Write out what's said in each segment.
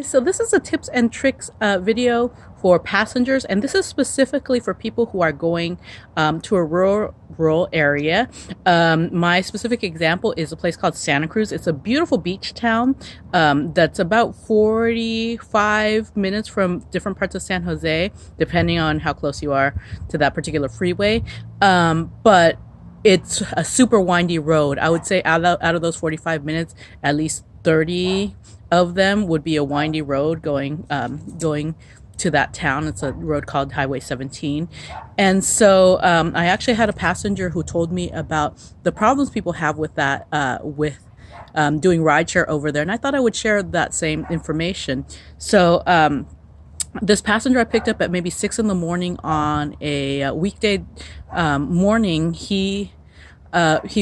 So this is a tips and tricks video for passengers, and this is specifically for people who are going to a rural area. My specific example is a place called Santa Cruz. It's a beautiful beach town that's about 45 minutes from different parts of San Jose, depending on how close you are to that particular freeway. But it's a super windy road. I would say out of those 45 minutes, at least 30 of them would be a windy road going to that town. It's a road called Highway 17. And so I actually had a passenger who told me about the problems people have with that, with doing rideshare over there. And I thought I would share that same information. So this passenger I picked up at maybe 6 in the morning on a weekday morning. He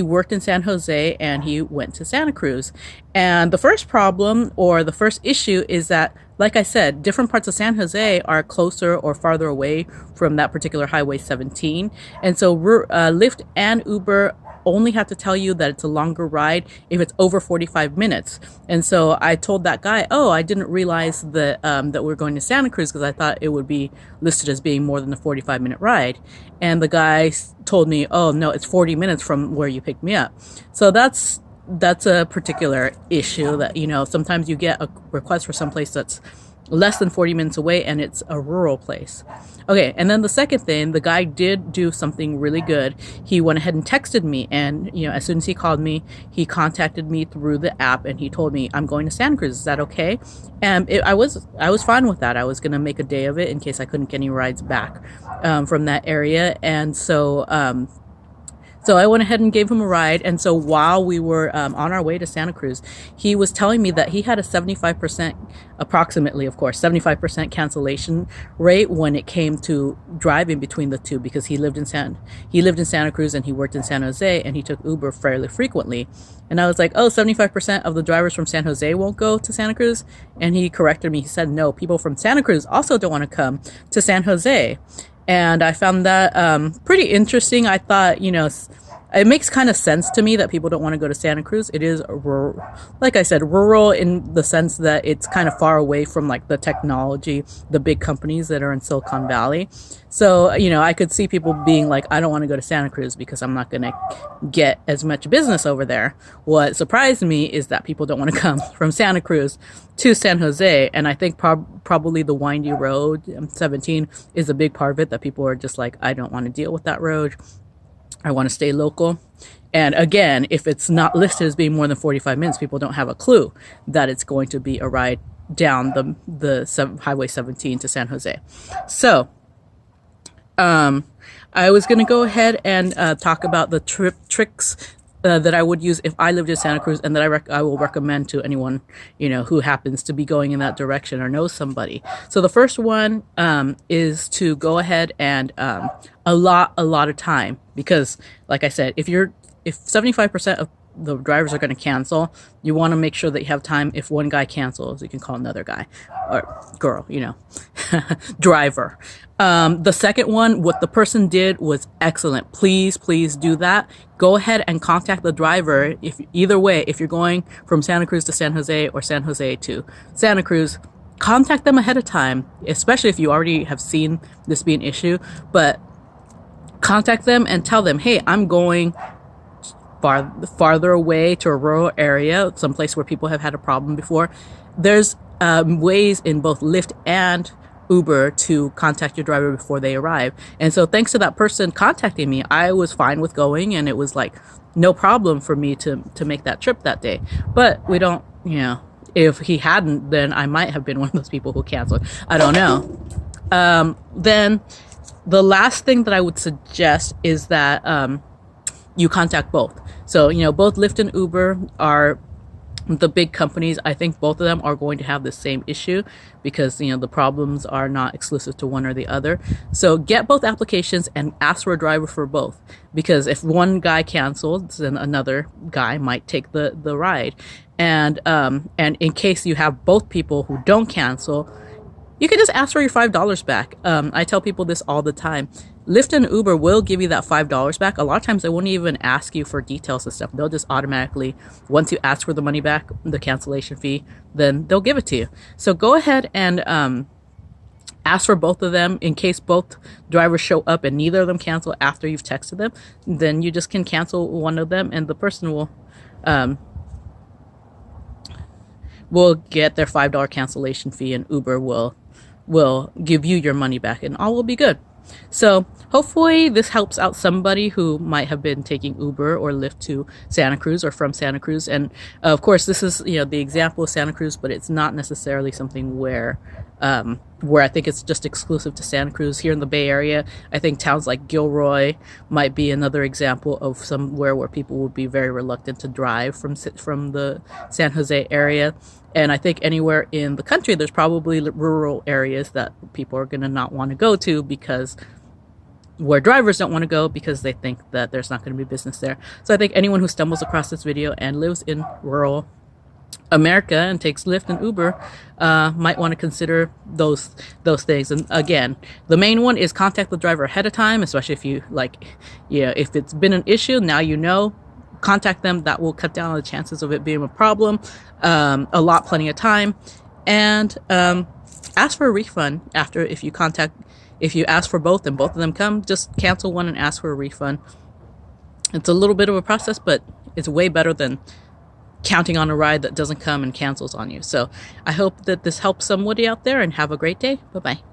worked in San Jose and he went to Santa Cruz. And the first problem or the first issue is that, like I said, different parts of San Jose are closer or farther away from that particular Highway 17. And so Lyft and Uber only have to tell you that it's a longer ride if it's over 45 minutes. And so I told that guy, oh, I didn't realize that we're going to Santa Cruz because I thought it would be listed as being more than a 45-minute ride. And the guy told me, oh, no, it's 40 minutes from where you picked me up. So that's a particular issue that, sometimes you get a request for someplace that's less than 40 minutes away and it's a rural place. Okay, and then the second thing, the guy did do something really good. He went ahead and texted me, and as soon as he called me, he contacted me through the app and he told me, I'm going to Santa Cruz, is that okay? And I was fine with that. I was going to make a day of it in case I couldn't get any rides back from that area. And so so I went ahead and gave him a ride. And so while we were on our way to Santa Cruz, he was telling me that he had a 75%, approximately, of course, 75% cancellation rate when it came to driving between the two, because he lived in Santa Cruz and he worked in San Jose, and he took Uber fairly frequently. And I was like, oh, 75% of the drivers from San Jose won't go to Santa Cruz? And he corrected me. He said, no, people from Santa Cruz also don't want to come to San Jose. And I found that pretty interesting. I thought, it makes kind of sense to me that people don't want to go to Santa Cruz. It is rural, like I said, rural in the sense that it's kind of far away from like the technology, the big companies that are in Silicon Valley. So, I could see people being like, I don't want to go to Santa Cruz because I'm not going to get as much business over there. What surprised me is that people don't want to come from Santa Cruz to San Jose. And I think probably the windy road, 17, is a big part of it, that people are just like, I don't want to deal with that road. I want to stay local. And again, if it's not listed as being more than 45 minutes, people don't have a clue that it's going to be a ride down the Highway 17 to San Jose. So I was going to go ahead and talk about the tricks that I would use if I lived in Santa Cruz, and that I will recommend to anyone, who happens to be going in that direction or knows somebody. So the first one is to go ahead and allot a lot of time, because like I said, if 75% of the drivers are going to cancel, you want to make sure that you have time. If one guy cancels, you can call another guy or girl, driver. The second one, what the person did was excellent. Please do that. Go ahead and contact the driver. Either way, if you're going from Santa Cruz to San Jose or San Jose to Santa Cruz, contact them ahead of time, especially if you already have seen this be an issue. But contact them and tell them, hey, I'm going farther away to a rural area, someplace where people have had a problem before. There's ways in both Lyft and Uber to contact your driver before they arrive. And so thanks to that person contacting me, I was fine with going, and it was like no problem for me to make that trip that day. But we don't, if he hadn't, then I might have been one of those people who canceled. I don't know. Then the last thing that I would suggest is that you contact both. So, both Lyft and Uber are the big companies. I think both of them are going to have the same issue because, the problems are not exclusive to one or the other. So get both applications and ask for a driver for both. Because if one guy cancels, then another guy might take the ride. And in case you have both people who don't cancel, you can just ask for your $5 back. I tell people this all the time. Lyft and Uber will give you that $5 back. A lot of times they won't even ask you for details and stuff. They'll just automatically, once you ask for the money back, the cancellation fee, then they'll give it to you. So go ahead and ask for both of them in case both drivers show up and neither of them cancel after you've texted them. Then you just can cancel one of them and the person will get their $5 cancellation fee, and Uber will give you your money back, and all will be good. So hopefully this helps out somebody who might have been taking Uber or Lyft to Santa Cruz or from Santa Cruz. And of course, this is, you know, the example of Santa Cruz, but it's not necessarily something where I think it's just exclusive to Santa Cruz. Here in the Bay Area, I think towns like Gilroy might be another example of somewhere where people would be very reluctant to drive from the San Jose area. And I think anywhere in the country, there's probably rural areas that people are going to not want to go to, because where drivers don't want to go because they think that there's not going to be business there. So I think anyone who stumbles across this video and lives in rural America and takes Lyft and Uber might want to consider those things. And again, the main one is contact the driver ahead of time, especially if you if it's been an issue, now you know. Contact them. That will cut down on the chances of it being a problem plenty of time. And ask for a refund after. If you ask for both and both of them come, just cancel one and ask for a refund. It's a little bit of a process, but it's way better than counting on a ride that doesn't come and cancels on you. So I hope that this helps somebody out there, and have a great day. Bye-bye.